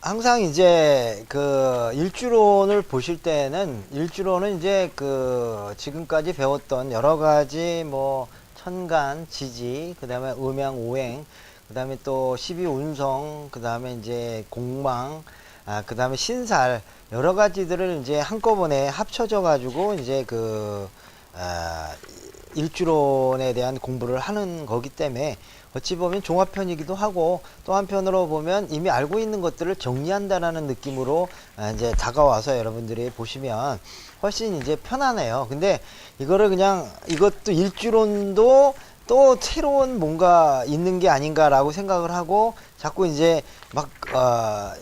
항상 이제 그 일주론을 보실 때는 일주론은 이제 그 지금까지 배웠던 여러 가지 뭐 천간, 지지, 그 다음에 음양, 오행, 그 다음에 또 12운성, 그 다음에 이제 공망, 그 다음에 신살, 여러 가지들을 이제 한꺼번에 합쳐져 가지고 이제 일주론에 대한 공부를 하는 거기 때문에 어찌 보면 종합편이기도 하고, 또 한편으로 보면 이미 알고 있는 것들을 정리한다라는 느낌으로 이제 다가와서 여러분들이 보시면 훨씬 이제 편하네요. 근데 이거를 그냥 이것도 일주론도 또 새로운 뭔가 있는 게 아닌가라고 생각을 하고 자꾸 이제 막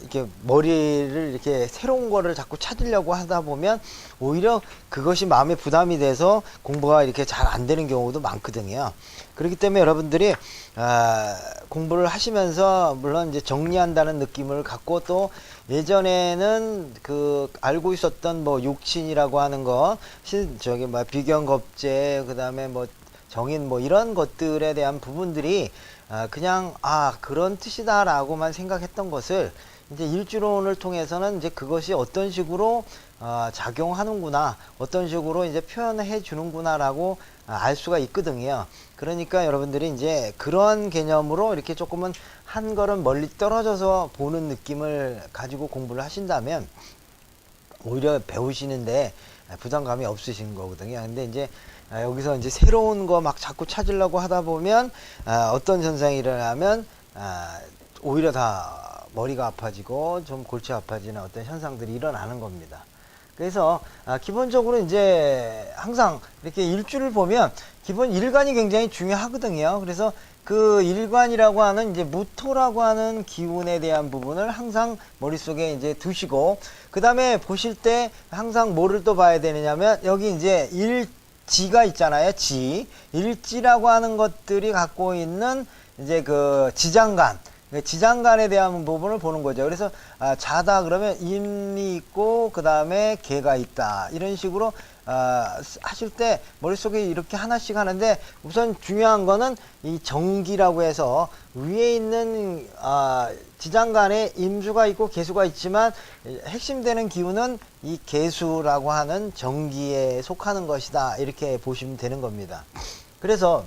이렇게 머리를 이렇게 새로운 거를 자꾸 찾으려고 하다 보면 오히려 그것이 마음에 부담이 돼서 공부가 이렇게 잘 안 되는 경우도 많거든요. 그렇기 때문에 여러분들이 공부를 하시면서 물론 이제 정리한다는 느낌을 갖고, 또 예전에는 그 알고 있었던 뭐 육신이라고 하는 거, 저기 뭐 비견겁제, 그 다음에 뭐 정인, 뭐 이런 것들에 대한 부분들이 그냥 그런 뜻이다 라고만 생각했던 것을 이제 일주론을 통해서는 이제 그것이 어떤 식으로 작용하는구나, 어떤 식으로 이제 표현해 주는구나 라고 알 수가 있거든요. 그러니까 여러분들이 이제 그런 개념으로 이렇게 조금은 한 걸음 멀리 떨어져서 보는 느낌을 가지고 공부를 하신다면 오히려 배우시는데 부담감이 없으신 거거든요. 근데 이제 여기서 이제 새로운 거 막 자꾸 찾으려고 하다 보면 어떤 현상이 일어나면 오히려 다 머리가 아파지고 좀 골치 아파지는 어떤 현상들이 일어나는 겁니다. 그래서 기본적으로 이제 항상 이렇게 일주를 보면 기본 일간이 굉장히 중요하거든요. 그래서 그 일관이라고 하는 이제 무토라고 하는 기운에 대한 부분을 항상 머릿속에 이제 두시고, 그 다음에 보실 때 항상 뭐를 또 봐야 되느냐면 여기 이제 일지가 있잖아요. 일지라고 하는 것들이 갖고 있는 이제 그 지장간, 지장간에 대한 부분을 보는 거죠. 그래서 자다 그러면 임이 있고 그 다음에 개가 있다, 이런 식으로 하실 때 머릿속에 이렇게 하나씩 하는데, 우선 중요한 거는 이 정기라고 해서 위에 있는 지장간에 임수가 있고 개수가 있지만 핵심되는 기운은 이 개수라고 하는 정기에 속하는 것이다, 이렇게 보시면 되는 겁니다. 그래서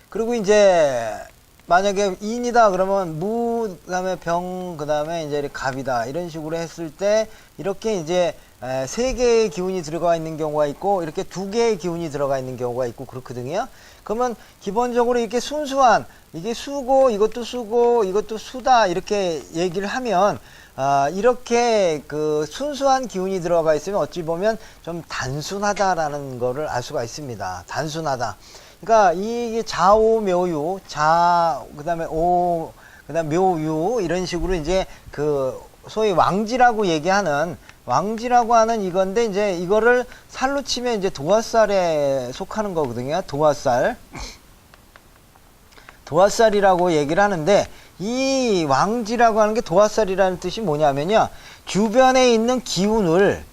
그리고 이제 만약에 인이다 그러면 무, 그 다음에 병, 그 다음에 이제 갑이다, 이런 식으로 했을 때 이렇게 이제 세 개의 기운이 들어가 있는 경우가 있고 이렇게 두 개의 기운이 들어가 있는 경우가 있고 그렇거든요. 그러면 기본적으로 이렇게 순수한, 이게 수고, 이것도 수고, 이것도 수다, 이렇게 얘기를 하면 이렇게 그 순수한 기운이 들어가 있으면 어찌 보면 좀 단순하다라는 거를 알 수가 있습니다. 단순하다. 그러니까 이게 자오묘유, 그다음에 그다음 묘유, 이런 식으로 이제 그 소위 왕지라고 하는 이건데, 이제 이거를 살로 치면 이제 도화살에 속하는 거거든요. 도화살이라고 얘기를 하는데, 이 왕지라고 하는 게 도화살이라는 뜻이 뭐냐면요, 주변에 있는 기운을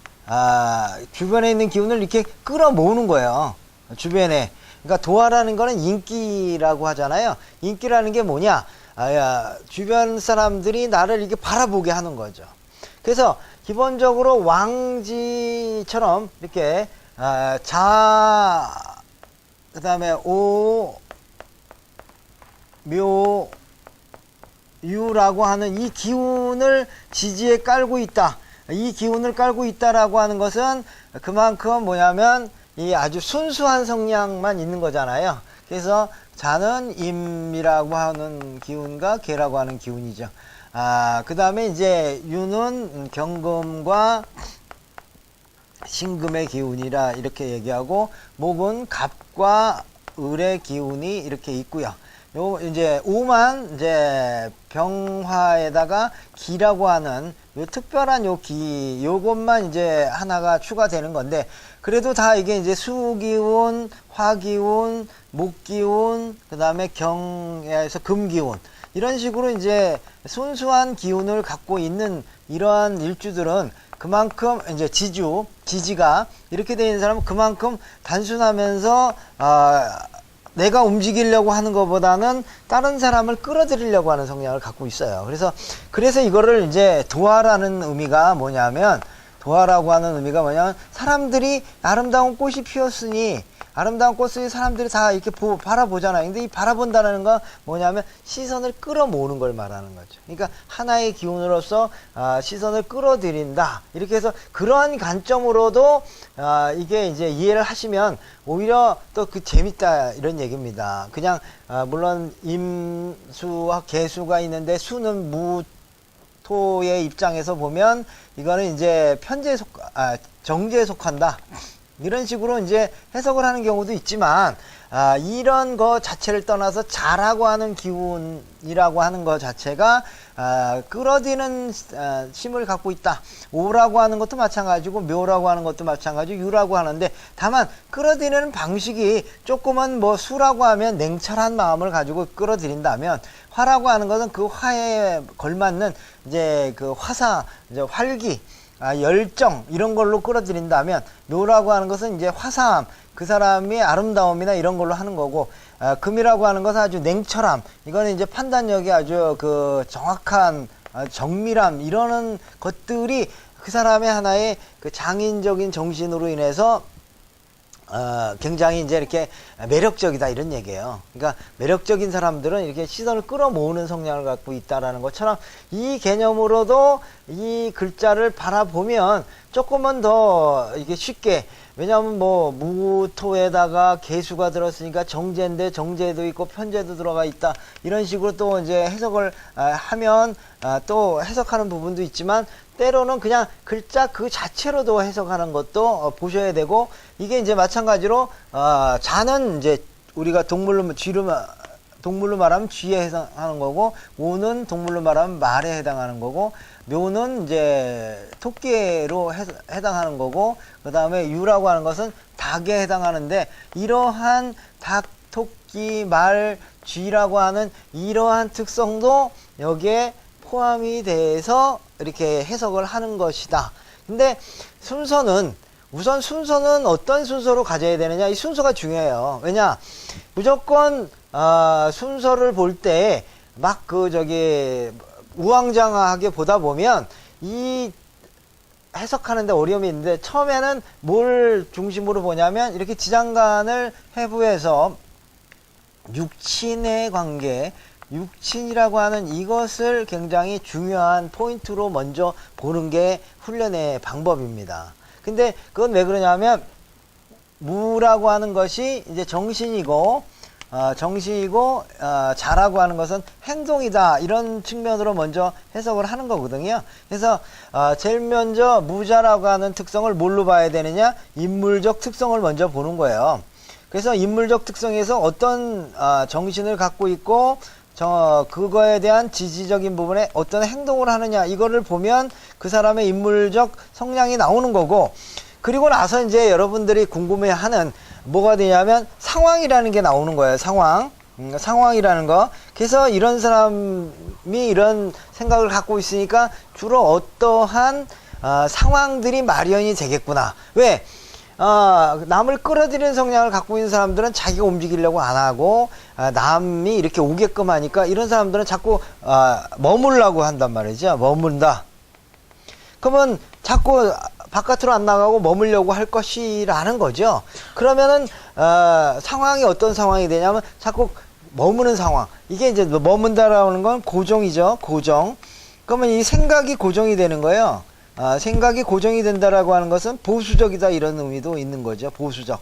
이렇게 끌어모으는 거예요. 주변에. 그러니까 도화라는 거는 인기라고 하잖아요. 인기라는 게 뭐냐? 주변 사람들이 나를 이렇게 바라보게 하는 거죠. 그래서 기본적으로 왕지처럼 이렇게 그 다음에 유라고 하는 이 기운을 지지에 깔고 있다. 이 기운을 깔고 있다라고 하는 것은 그만큼 뭐냐면 이 아주 순수한 성향만 있는 거잖아요. 그래서 자는 임이라고 하는 기운과 개라고 하는 기운이죠. 그 다음에 이제 유는 경금과 신금의 기운이라 이렇게 얘기하고, 목은 갑과 을의 기운이 이렇게 있고요. 요 이제 오만 이제 병화에다가 기라고 하는 요 특별한 요 기, 요것만 이제 하나가 추가되는 건데, 그래도 다 이게 이제 수기운, 화기운, 목기운, 그 다음에 경에서 금기운, 이런 식으로 이제 순수한 기운을 갖고 있는 이러한 일주들은 그만큼 이제 지지가 이렇게 되어 있는 사람은 그만큼 단순하면서 내가 움직이려고 하는 것보다는 다른 사람을 끌어들이려고 하는 성향을 갖고 있어요. 그래서 이거를 이제 도화라는 의미가 뭐냐면, 도화라고 하는 의미가 뭐냐면, 사람들이 아름다운 꽃이 피었으니, 아름다운 꽃을 사람들이 다 이렇게 바라보잖아요. 근데 이 바라본다는 건 뭐냐면 시선을 끌어모으는 걸 말하는 거죠. 그러니까 하나의 기운으로서 시선을 끌어들인다. 이렇게 해서 그러한 관점으로도 이게 이제 이해를 하시면 오히려 또 그 재밌다 이런 얘기입니다. 그냥 물론 임수와 개수가 있는데 수는 무토의 입장에서 보면 이거는 이제 정제에 속한다. 이런 식으로 이제 해석을 하는 경우도 있지만, 이런 거 자체를 떠나서 자라고 하는 기운이라고 하는 거 자체가, 끌어들이는, 힘을 갖고 있다. 오라고 하는 것도 마찬가지고, 묘라고 하는 것도 마찬가지고, 유라고 하는데, 다만, 끌어들이는 방식이 조금은 뭐 수라고 하면 냉철한 마음을 가지고 끌어들인다면, 화라고 하는 것은 그 화에 걸맞는, 이제 그 이제 활기, 열정 이런 걸로 끌어들인다면, 묘라고 하는 것은 이제 화사함, 그 사람의 아름다움이나 이런 걸로 하는 거고, 금이라고 하는 것은 아주 냉철함, 이거는 이제 판단력이 아주 그 정확한 정밀함, 이러는 것들이 그 사람의 하나의 그 장인적인 정신으로 인해서 굉장히 이제 이렇게 매력적이다 이런 얘기예요. 그러니까 매력적인 사람들은 이렇게 시선을 끌어모으는 성향을 갖고 있다라는 것처럼 이 개념으로도 이 글자를 바라보면 조금은 더 이게 쉽게, 왜냐하면 뭐 무토에다가 개수가 들었으니까 정제인데 정제도 있고 편제도 들어가 있다 이런 식으로 또 이제 해석을 하면 또 해석하는 부분도 있지만, 때로는 그냥 글자 그 자체로도 해석하는 것도 보셔야 되고, 이게 이제 마찬가지로 자는 이제 우리가 동물로 말하면 쥐에 해당하는 거고, 오는 동물로 말하면 말에 해당하는 거고, 묘는 이제 토끼로 해당하는 거고, 그 다음에 유라고 하는 것은 닭에 해당하는데, 이러한 닭, 토끼, 말, 쥐라고 하는 이러한 특성도 여기에 포함이 돼서 이렇게 해석을 하는 것이다. 근데 우선 순서는 어떤 순서로 가져야 되느냐, 이 순서가 중요해요. 왜냐, 무조건 순서를 볼 때 막 우왕좌왕하게 보다 보면 이 해석하는데 어려움이 있는데, 처음에는 뭘 중심으로 보냐면 이렇게 지장간을 해부해서 육친의 관계, 육친이라고 하는 이것을 굉장히 중요한 포인트로 먼저 보는 게 훈련의 방법입니다. 근데 그건 왜 그러냐면, 무라고 하는 것이 이제 정신이고 자라고 하는 것은 행동이다, 이런 측면으로 먼저 해석을 하는 거거든요. 그래서 제일 먼저 무자라고 하는 특성을 뭘로 봐야 되느냐, 인물적 특성을 먼저 보는 거예요. 그래서 인물적 특성에서 어떤 정신을 갖고 있고 그거에 대한 지지적인 부분에 어떤 행동을 하느냐, 이거를 보면 그 사람의 인물적 성향이 나오는 거고, 그리고 나서 이제 여러분들이 궁금해하는 뭐가 되냐면 상황이라는 게 나오는 거예요. 상황이라는 거. 그래서 이런 사람이 이런 생각을 갖고 있으니까 주로 어떠한 상황들이 마련이 되겠구나. 왜? 남을 끌어들이는 성향을 갖고 있는 사람들은 자기가 움직이려고 안 하고, 남이 이렇게 오게끔 하니까 이런 사람들은 자꾸 머물라고 한단 말이죠. 머문다. 그러면 자꾸 바깥으로 안 나가고 머물려고 할 것이라는 거죠. 그러면은 상황이 어떤 상황이 되냐면 자꾸 머무는 상황. 이게 이제 머문다라는 건 고정이죠. 고정. 그러면 이 생각이 고정이 되는 거예요. 생각이 고정이 된다라고 하는 것은 보수적이다, 이런 의미도 있는 거죠. 보수적.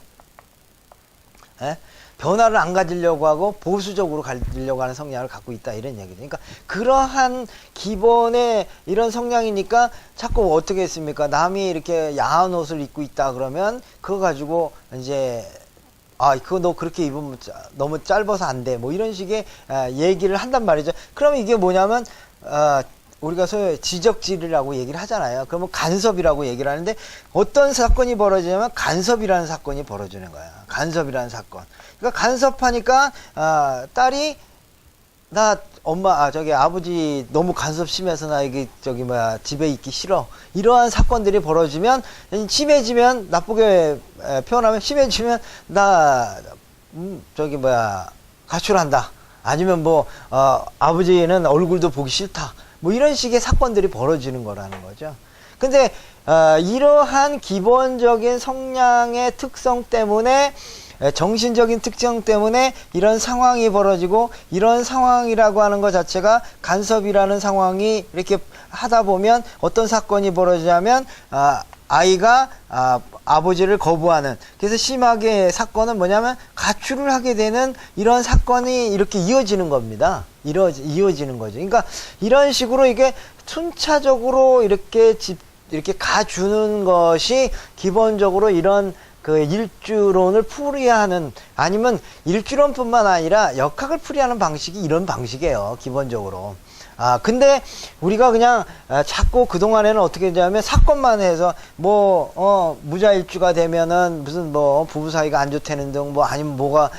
변화를 안 가지려고 하고 보수적으로 가지려고 하는 성향을 갖고 있다, 이런 얘기죠. 그러니까 그러한 기본의 이런 성향이니까 자꾸 어떻게 했습니까? 남이 이렇게 야한 옷을 입고 있다 그러면 그거 가지고 이제 그거 너 그렇게 입으면 너무 짧아서 안 돼, 뭐 이런 식의 얘기를 한단 말이죠. 그러면 이게 뭐냐면 우리가 소위 지적질이라고 얘기를 하잖아요. 그러면 간섭이라고 얘기를 하는데, 어떤 사건이 벌어지냐면 간섭이라는 사건이 벌어지는 거야. 간섭이라는 사건. 그러니까 간섭하니까 딸이 나 엄마 아버지 너무 간섭 심해서 나 이게 집에 있기 싫어, 이러한 사건들이 벌어지면, 심해지면, 나쁘게 표현하면 심해지면 나 저기 뭐야 가출한다. 아니면 뭐 아버지는 얼굴도 보기 싫다. 뭐 이런 식의 사건들이 벌어지는 거라는 거죠. 근데 이러한 기본적인 성향의 특성 때문에 정신적인 특성 때문에 이런 상황이 벌어지고 이런 상황이라고 하는 것 자체가 간섭이라는 상황이 이렇게 하다 보면 어떤 사건이 벌어지냐면 아이가 아버지를 거부하는 그래서 심하게 사건은 뭐냐면 가출을 하게 되는 이런 사건이 이렇게 이어지는 겁니다. 이어지는 거죠. 그러니까 이런 식으로 이게 순차적으로 이렇게 가주는 것이 기본적으로 이런 그 일주론을 풀이하는 아니면 일주론뿐만 아니라 역학을 풀이하는 방식이 이런 방식이에요. 기본적으로. 근데 우리가 그냥 자꾸 그동안에는 어떻게 되냐면 사건만 해서 뭐 무자일주가 되면은 무슨 뭐 부부 사이가 안 좋다는 등 뭐 아니면 뭐가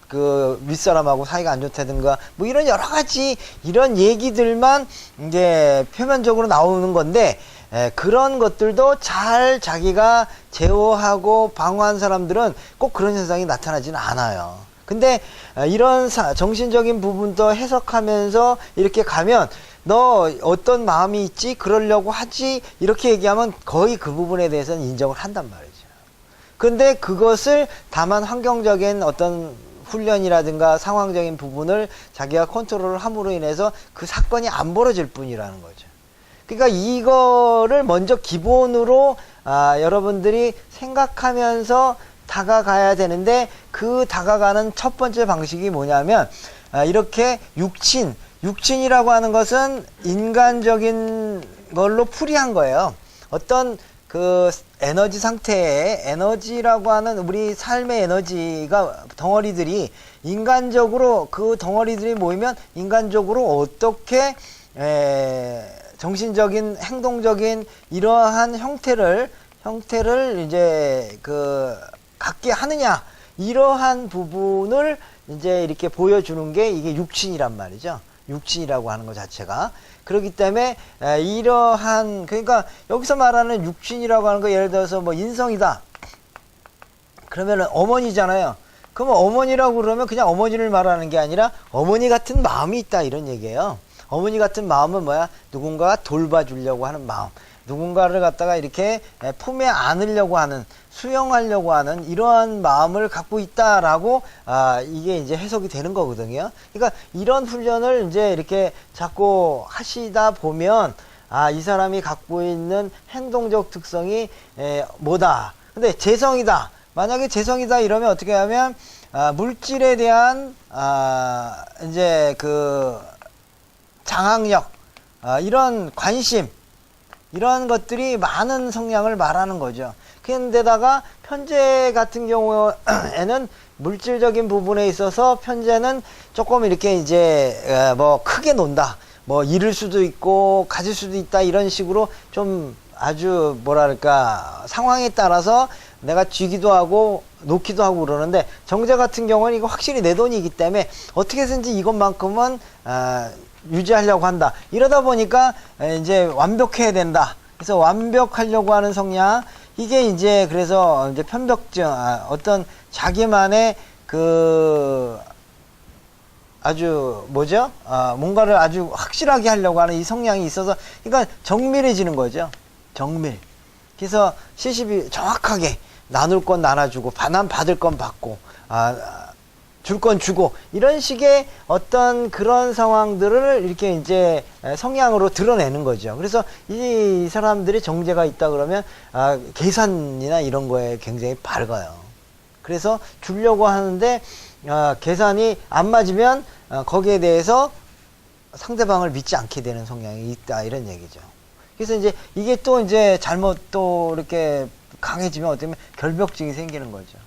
그 윗사람하고 사이가 안 좋다든가 뭐 이런 여러 가지 이런 얘기들만 이제 표면적으로 나오는 건데 그런 것들도 잘 자기가 제어하고 방어한 사람들은 꼭 그런 현상이 나타나지는 않아요. 근데 이런 정신적인 부분도 해석하면서 이렇게 가면 너 어떤 마음이 있지? 그러려고 하지? 이렇게 얘기하면 거의 그 부분에 대해서는 인정을 한단 말이죠. 근데 그것을 다만 환경적인 어떤 훈련이라든가 상황적인 부분을 자기가 컨트롤을 함으로 인해서 그 사건이 안 벌어질 뿐이라는 거죠. 그러니까 이거를 먼저 기본으로 여러분들이 생각하면서 다가가야 되는데 그 다가가는 첫 번째 방식이 뭐냐면 이렇게 육친이라고 하는 것은 인간적인 걸로 풀이한 거예요. 어떤 그 에너지 상태에 에너지라고 하는 우리 삶의 에너지가 덩어리들이 인간적으로 그 덩어리들이 모이면 인간적으로 어떻게 정신적인 행동적인 이러한 형태를 이제 갖게 하느냐 이러한 부분을 이제 이렇게 보여주는 게 이게 육친이란 말이죠. 육친이라고 하는 것 자체가 그렇기 때문에 이러한 그러니까 여기서 말하는 육친이라고 하는 거 예를 들어서 뭐 인성이다 그러면은 어머니잖아요. 그러면 어머니라고 그러면 그냥 어머니를 말하는 게 아니라 어머니 같은 마음이 있다 이런 얘기예요. 어머니 같은 마음은 뭐야? 누군가가 돌봐주려고 하는 마음, 누군가를 갖다가 이렇게 품에 안으려고 하는, 수용하려고 하는 이러한 마음을 갖고 있다라고 이게 이제 해석이 되는 거거든요. 그러니까 이런 훈련을 이제 이렇게 자꾸 하시다 보면 이 사람이 갖고 있는 행동적 특성이 뭐다. 근데 재성이다. 만약에 재성이다 이러면 어떻게 하면 물질에 대한 이제 그 장악력, 이런 관심, 이런 것들이 많은 성향을 말하는 거죠. 그런데다가 편재 같은 경우에는 물질적인 부분에 있어서 편재는 조금 이렇게 이제 뭐 크게 논다, 뭐 잃을 수도 있고 가질 수도 있다 이런 식으로 좀 아주 뭐랄까 상황에 따라서 내가 쥐기도 하고 놓기도 하고 그러는데 정재 같은 경우는 이거 확실히 내 돈이기 때문에 어떻게 해서든지 이것만큼은 유지하려고 한다. 이러다 보니까 이제 완벽해야 된다. 그래서 완벽하려고 하는 성향, 이게 이제 그래서 이제 편벽증, 어떤 자기만의 그 아주 뭐죠? 뭔가를 아주 확실하게 하려고 하는 이 성향이 있어서, 그러니까 정밀해지는 거죠. 정밀. 그래서 시집이 정확하게 나눌 건 나눠주고, 난 받을 건 받고, 줄 건 주고, 이런 식의 어떤 그런 상황들을 이렇게 이제 성향으로 드러내는 거죠. 그래서 이 사람들이 정제가 있다 그러면 계산이나 이런 거에 굉장히 밝아요. 그래서 주려고 하는데 계산이 안 맞으면 거기에 대해서 상대방을 믿지 않게 되는 성향이 있다 이런 얘기죠. 그래서 이제 이게 또 이제 잘못 또 이렇게 강해지면 어떻게 보면 결벽증이 생기는 거죠.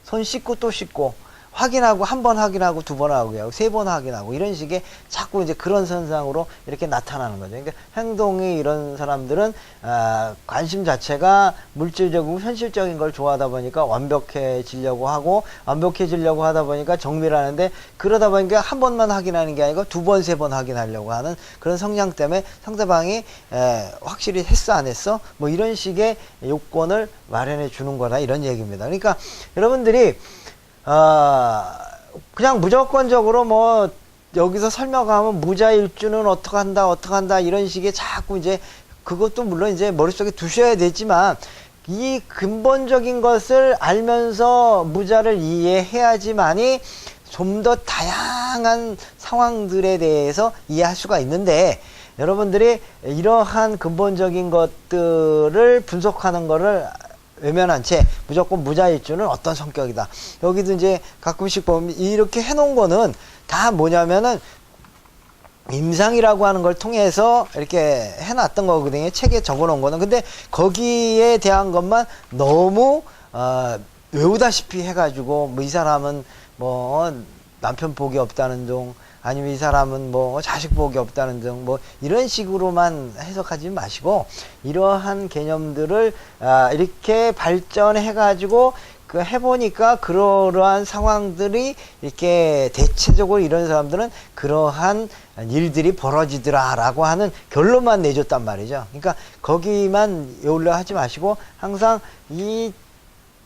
손 씻고 또 씻고, 확인하고 한 번 확인하고 두 번 하고 세 번 확인하고 이런 식의 자꾸 이제 그런 현상으로 이렇게 나타나는 거죠. 그러니까 행동이 이런 사람들은 관심 자체가 물질적이고 현실적인 걸 좋아하다 보니까 완벽해지려고 하다 보니까 정밀하는데 그러다 보니까 한 번만 확인하는 게 아니고 두 번, 세 번 확인하려고 하는 그런 성향 때문에 상대방이 확실히 했어 안 했어 뭐 이런 식의 요건을 마련해 주는 거다 이런 얘기입니다. 그러니까 여러분들이 그냥 무조건적으로 뭐 여기서 설명하면 무자일주는 어떡한다 이런 식의 자꾸 이제 그것도 물론 이제 머릿속에 두셔야 되지만 이 근본적인 것을 알면서 무자를 이해해야지만이 좀 더 다양한 상황들에 대해서 이해할 수가 있는데 여러분들이 이러한 근본적인 것들을 분석하는 거를 외면한 채 무조건 무자일주는 어떤 성격이다. 여기도 이제 가끔씩 보면 이렇게 해놓은 거는 다 뭐냐면은 임상이라고 하는 걸 통해서 이렇게 해놨던 거거든요. 책에 적어놓은 거는. 근데 거기에 대한 것만 너무 외우다시피 해가지고 뭐 이 사람은 뭐 남편 복이 없다는 둥 아니면 이 사람은 뭐 자식 복이 없다는 등 뭐 이런 식으로만 해석하지 마시고 이러한 개념들을 이렇게 발전해 가지고 그 해보니까 그러한 상황들이 이렇게 대체적으로 이런 사람들은 그러한 일들이 벌어지더라 라고 하는 결론만 내줬단 말이죠. 그러니까 거기만 외우려 하지 마시고 항상 이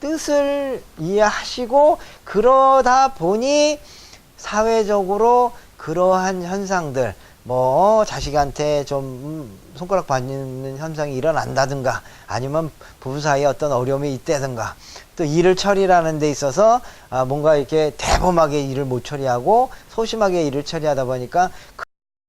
뜻을 이해하시고 그러다 보니 사회적으로 그러한 현상들 뭐 자식한테 좀 손가락 받는 현상이 일어난다든가 아니면 부부 사이에 어떤 어려움이 있다든가 또 일을 처리하는 데 있어서 뭔가 이렇게 대범하게 일을 못 처리하고 소심하게 일을 처리하다 보니까